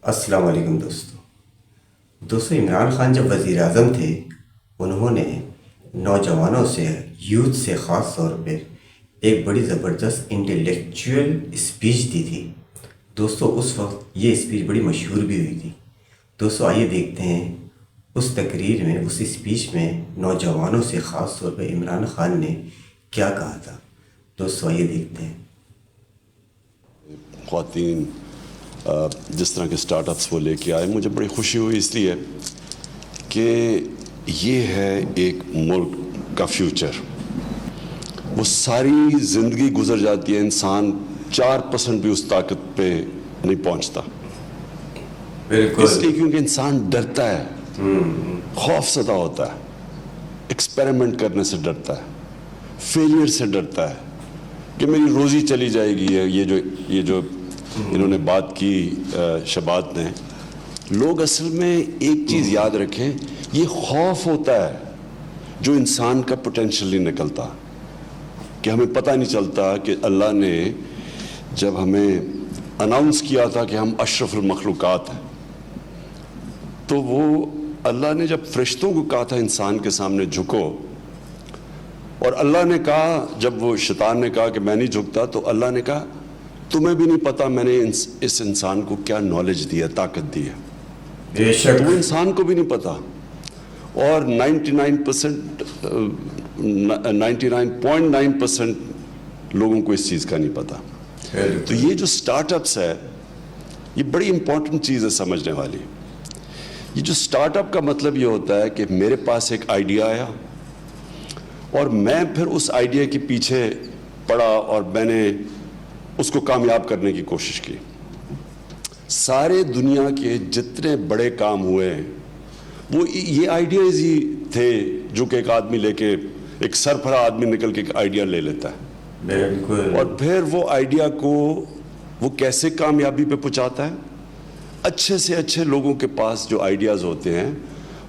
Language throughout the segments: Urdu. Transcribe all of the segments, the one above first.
السلام علیکم دوستوں عمران خان جب وزیر اعظم تھے انہوں نے نوجوانوں سے یوتھ سے خاص طور پہ ایک بڑی زبردست انٹلیکچوئل اسپیچ دی تھی دوستوں. اس وقت یہ اسپیچ بڑی مشہور بھی ہوئی تھی. دوستوں آئیے دیکھتے ہیں اس تقریر میں, اس اسپیچ میں نوجوانوں سے خاص طور پہ عمران خان نے کیا کہا تھا. دوستوں آئیے دیکھتے ہیں. خواتین جس طرح کے سٹارٹ اپس وہ لے کے آئے, مجھے بڑی خوشی ہوئی اس لیے کہ یہ ہے ایک ملک کا فیوچر. وہ ساری زندگی گزر جاتی ہے, انسان 4% بھی اس طاقت پہ نہیں پہنچتا. اس لیے کیونکہ انسان ڈرتا ہے, خوف زدہ ہوتا ہے, ایکسپیریمنٹ کرنے سے ڈرتا ہے, فیلئر سے ڈرتا ہے کہ میری روزی چلی جائے گی. یہ جو انہوں نے بات کی شبات نے, لوگ اصل میں ایک چیز یاد رکھیں, یہ خوف ہوتا ہے جو انسان کا پوٹینشیل نہیں نکلتا, کہ ہمیں پتہ نہیں چلتا کہ اللہ نے جب ہمیں اناؤنس کیا تھا کہ ہم اشرف المخلوقات ہیں, تو وہ اللہ نے جب فرشتوں کو کہا تھا انسان کے سامنے جھکو, اور اللہ نے کہا, جب وہ شیطان نے کہا کہ میں نہیں جھکتا, تو اللہ نے کہا تمہیں بھی نہیں پتا میں نے اس انسان کو کیا نالج دی ہے, طاقت دی ہے. بے شک وہ انسان کو بھی نہیں پتا, اور 99.9% لوگوں کو اس چیز کا نہیں پتا. تو یہ جو سٹارٹ اپس ہے, یہ بڑی امپورٹنٹ چیز ہے سمجھنے والی. یہ جو سٹارٹ اپ کا مطلب یہ ہوتا ہے کہ میرے پاس ایک آئیڈیا آیا اور میں پھر اس آئیڈیا کے پیچھے پڑا اور میں نے اس کو کامیاب کرنے کی کوشش کی. سارے دنیا کے جتنے بڑے کام ہوئے وہ یہ آئیڈیاز ہی تھے, جو کہ ایک آدمی لے کے, ایک سربراہ آدمی نکل کے ایک آئیڈیا لے لیتا ہے, بالکل, اور پھر وہ آئیڈیا کو وہ کیسے کامیابی پہ پہنچاتا ہے. اچھے سے اچھے لوگوں کے پاس جو آئیڈیاز ہوتے ہیں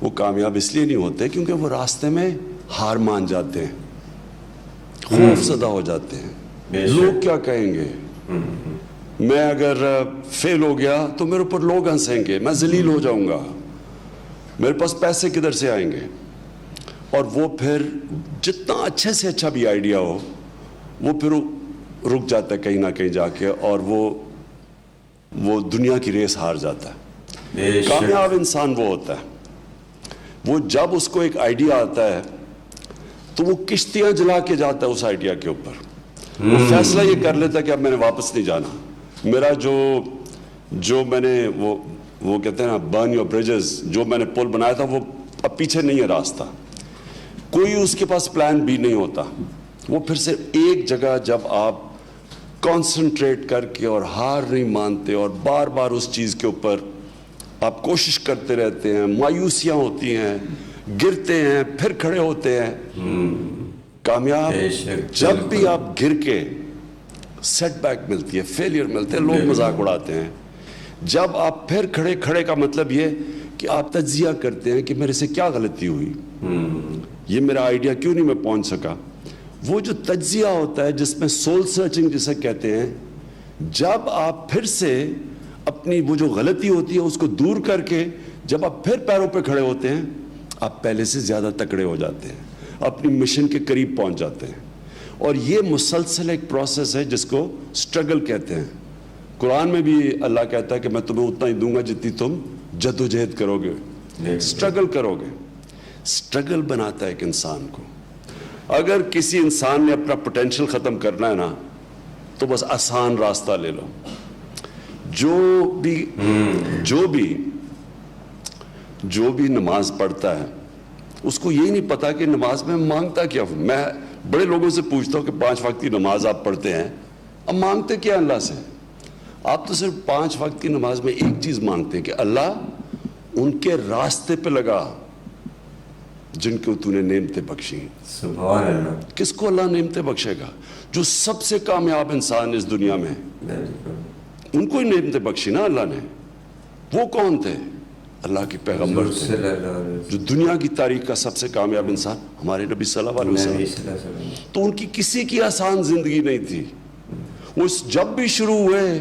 وہ کامیاب اس لیے نہیں ہوتے کیونکہ وہ راستے میں ہار مان جاتے ہیں, خوف زدہ ہو جاتے ہیں. لوگ کیا کہیں گے, میں اگر فیل ہو گیا تو میرے اوپر لوگ ہنسیں گے, میں ذلیل ہو جاؤں گا, میرے پاس پیسے کدھر سے آئیں گے. اور وہ پھر جتنا اچھے سے اچھا بھی آئیڈیا ہو وہ پھر رک جاتا ہے کہیں نہ کہیں جا کے, اور وہ دنیا کی ریس ہار جاتا ہے. کامیاب انسان وہ ہوتا ہے, وہ جب اس کو ایک آئیڈیا آتا ہے تو وہ کشتیاں جلا کے جاتا ہے اس آئیڈیا کے اوپر. وہ فیصلہ یہ کر لیتا ہے کہ اب میں نے واپس نہیں جانا, میرا جو میں نے وہ کہتے ہیں نا برن یور بریجز, جو میں نے پل بنایا تھا وہ اب پیچھے نہیں ہے راستہ. کوئی اس کے پاس پلان بھی نہیں ہوتا. وہ پھر سے ایک جگہ جب آپ کانسنٹریٹ کر کے اور ہار نہیں مانتے اور بار بار اس چیز کے اوپر آپ کوشش کرتے رہتے ہیں, مایوسیاں ہوتی ہیں, گرتے ہیں, پھر کھڑے ہوتے ہیں. کامیاب جب بھی آپ گر کے سیٹ بیک ملتی ہے, فیلئر ملتے ہیں, لوگ مذاق اڑاتے ہیں. جب آپ پھر کھڑے کا مطلب یہ کہ آپ تجزیہ کرتے ہیں کہ میرے سے کیا غلطی ہوئی, یہ میرا آئیڈیا کیوں نہیں میں پہنچ سکا. وہ جو تجزیہ ہوتا ہے جس میں سول سرچنگ جسے کہتے ہیں, جب آپ پھر سے اپنی وہ جو غلطی ہوتی ہے اس کو دور کر کے جب آپ پھر پیروں پہ کھڑے ہوتے ہیں, آپ پہلے سے زیادہ تکڑے ہو جاتے ہیں, اپنی مشن کے قریب پہنچ جاتے ہیں. اور یہ مسلسل ایک پروسیس ہے جس کو سٹرگل کہتے ہیں. قرآن میں بھی اللہ کہتا ہے کہ میں تمہیں اتنا ہی دوں گا جتنی تم جد و جہد کرو گے, سٹرگل کرو گے. سٹرگل بناتا ہے ایک انسان کو. اگر کسی انسان نے اپنا پوٹینشیل ختم کرنا ہے نا تو بس آسان راستہ لے لو. جو بھی نماز پڑھتا ہے اس کو یہی نہیں پتا کہ نماز میں مانگتا کیا ہوں. میں بڑے لوگوں سے پوچھتا ہوں کہ 5 وقت کی نماز آپ پڑھتے ہیں, اب مانگتے کیا اللہ سے؟ آپ تو صرف 5 وقت کی نماز میں ایک چیز مانگتے ہیں کہ اللہ ان کے راستے پہ لگا جن کو تو نے نعمتیں بخشی. سبحان اللہ. کس کو اللہ نعمتیں بخشے گا؟ جو سب سے کامیاب انسان اس دنیا میں, ان کو ہی نعمتیں بخشی نا اللہ نے. وہ کون تھے؟ اللہ کے پیغمبر تھے. جو دنیا کی تاریخ کا سب سے کامیاب انسان ہمارے نبی صلی اللہ علیہ وسلم. تو ان کی کسی کی آسان زندگی نہیں تھی. وہ جب بھی شروع ہوئے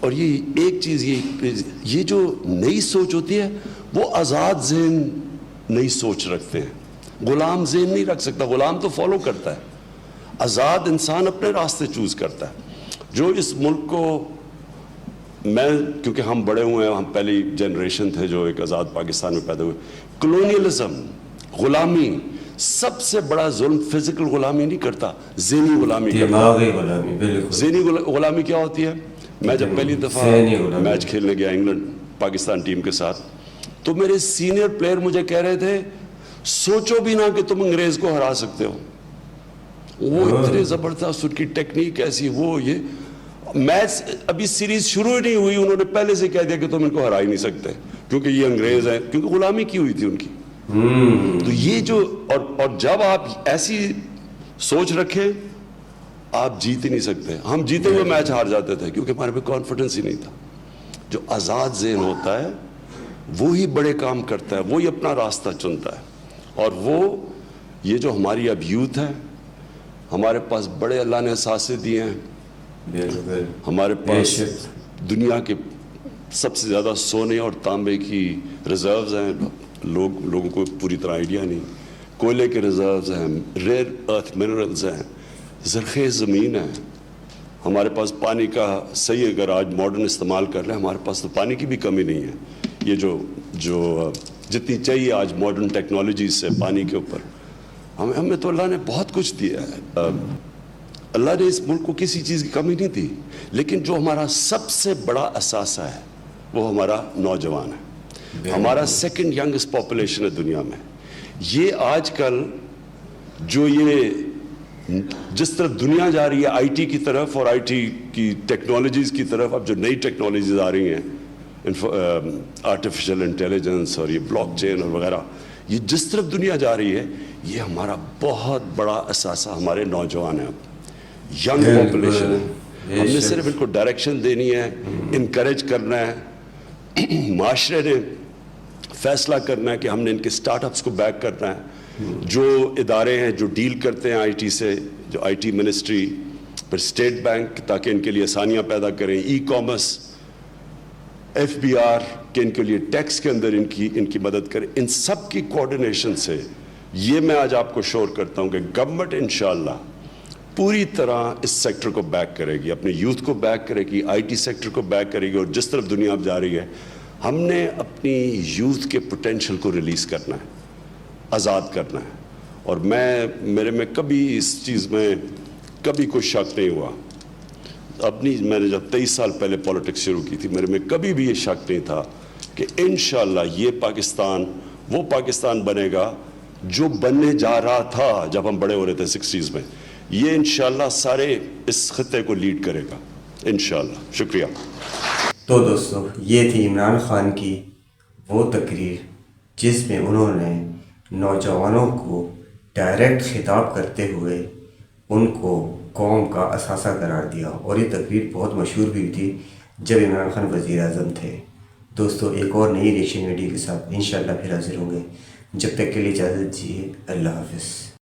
اور یہ ایک چیز یہ جو نئی سوچ ہوتی ہے وہ آزاد ذہن نئی سوچ رکھتے ہیں، غلام ذہن نہیں رکھ سکتا. غلام تو فالو کرتا ہے، آزاد انسان اپنے راستے چوز کرتا ہے. جو اس ملک کو میں کیونکہ ہم بڑے ہوئے ہیں، ہم پہلی جنریشن تھے جو ایک آزاد پاکستان میں پیدا ہوئے. کلونیلزم، غلامی، سب سے بڑا ظلم فزیکل غلامی نہیں کرتا، ذہنی غلامی کرتا. دماغی غلامی، بالکل. ذہنی غلامی کیا ہوتی ہے؟ میں جب پہلی دفعہ میچ کھیلنے گیا انگلینڈ پاکستان ٹیم کے ساتھ تو میرے سینئر پلیئر مجھے کہہ رہے تھے سوچو بھی نہ کہ تم انگریز کو ہرا سکتے ہو. وہ اتنے زبردست، ان کی ٹیکنیک ایسی، وہ یہ میچ ابھی سیریز شروع ہی نہیں ہوئی، انہوں نے پہلے سے کہہ دیا کہ تم ان کو ہرا ہی نہیں سکتے کیونکہ یہ انگریز ہیں، کیونکہ غلامی کی ہوئی تھی ان کی. تو یہ جو اور جب آپ ایسی سوچ رکھیں آپ جیت ہی نہیں سکتے. ہم جیتے ہوئے میچ ہار جاتے تھے کیونکہ ہمارے پہ کانفیڈنس ہی نہیں تھا. جو آزاد ذہن ہوتا ہے وہی بڑے کام کرتا ہے، وہی اپنا راستہ چنتا ہے. اور وہ یہ جو ہماری اب یوتھ ہے، ہمارے پاس بڑے اللہ نے اثاثے دیے ہیں. ہمارے پاس دنیا کے سب سے زیادہ سونے اور تانبے کی ریزروز ہیں. لوگوں کو پوری طرح آئیڈیا نہیں. کوئلے کے ریزروز ہیں، ریئر ارتھ منرلز ہیں، زرخیز زمین ہے. ہمارے پاس پانی کا صحیح اگر آج ماڈرن استعمال کر لیں، ہمارے پاس تو پانی کی بھی کمی نہیں ہے. یہ جو جتنی چاہیے آج ماڈرن ٹیکنالوجی سے پانی کے اوپر ہمیں تو اللہ نے بہت کچھ دیا ہے. اللہ نے اس ملک کو کسی چیز کی کمی نہیں دی. لیکن جو ہمارا سب سے بڑا اثاثہ ہے وہ ہمارا نوجوان ہے. ہمارا سیکنڈ ینگسٹ پاپولیشن ہے دنیا میں. یہ آج کل جو یہ جس طرف دنیا جا رہی ہے آئی ٹی کی طرف اور آئی ٹی کی ٹیکنالوجیز کی طرف، اب جو نئی ٹیکنالوجیز آ رہی ہیں آرٹیفیشل انٹیلیجنس اور یہ بلاک چین اور وغیرہ، یہ جس طرف دنیا جا رہی ہے یہ ہمارا بہت بڑا اثاثہ ہمارے نوجوان ہیں. اب ینگ پاپولیشن ہے. ہم نے صرف ان کو ڈائریکشن دینی ہے، انکریج کرنا ہے. معاشرے نے فیصلہ کرنا ہے کہ ہم نے ان کے سٹارٹ اپس کو بیک کرنا ہے. جو ادارے ہیں جو ڈیل کرتے ہیں آئی ٹی سے، جو آئی ٹی منسٹری، پھر اسٹیٹ بینک تاکہ ان کے لیے آسانیاں پیدا کریں، e commerce, F B R کہ ان کے لیے ٹیکس کے اندر ان کی مدد کریں. ان سب کی کوآرڈینیشن سے یہ میں آج آپ کو شور کرتا ہوں کہ گورنمنٹ انشاءاللہ پوری طرح اس سیکٹر کو بیک کرے گی، اپنے یوتھ کو بیک کرے گی، آئی ٹی سیکٹر کو بیک کرے گی. اور جس طرف دنیا اب جا رہی ہے ہم نے اپنی یوتھ کے پوٹینشیل کو ریلیز کرنا ہے، آزاد کرنا ہے. اور میرے میں کبھی اس چیز میں کبھی کوئی شک نہیں ہوا. میں نے جب 23 سال پہلے پولیٹکس شروع کی تھی میرے میں کبھی بھی یہ شک نہیں تھا کہ انشاءاللہ یہ پاکستان وہ پاکستان بنے گا جو بننے جا رہا تھا جب ہم بڑے ہو رہے تھے 60s میں. یہ انشاءاللہ سارے اس خطے کو لیڈ کرے گا انشاءاللہ. شکریہ. تو دوستو یہ تھی عمران خان کی وہ تقریر جس میں انہوں نے نوجوانوں کو ڈائریکٹ خطاب کرتے ہوئے ان کو قوم کا اثاثہ قرار دیا. اور یہ تقریر بہت مشہور بھی تھی جب عمران خان وزیر اعظم تھے. دوستو ایک اور نئی ریئیکشن ویڈیو کے ساتھ انشاءاللہ پھر حاضر ہوں گے. جب تک کے لیے اجازت دیجیے. اللہ حافظ.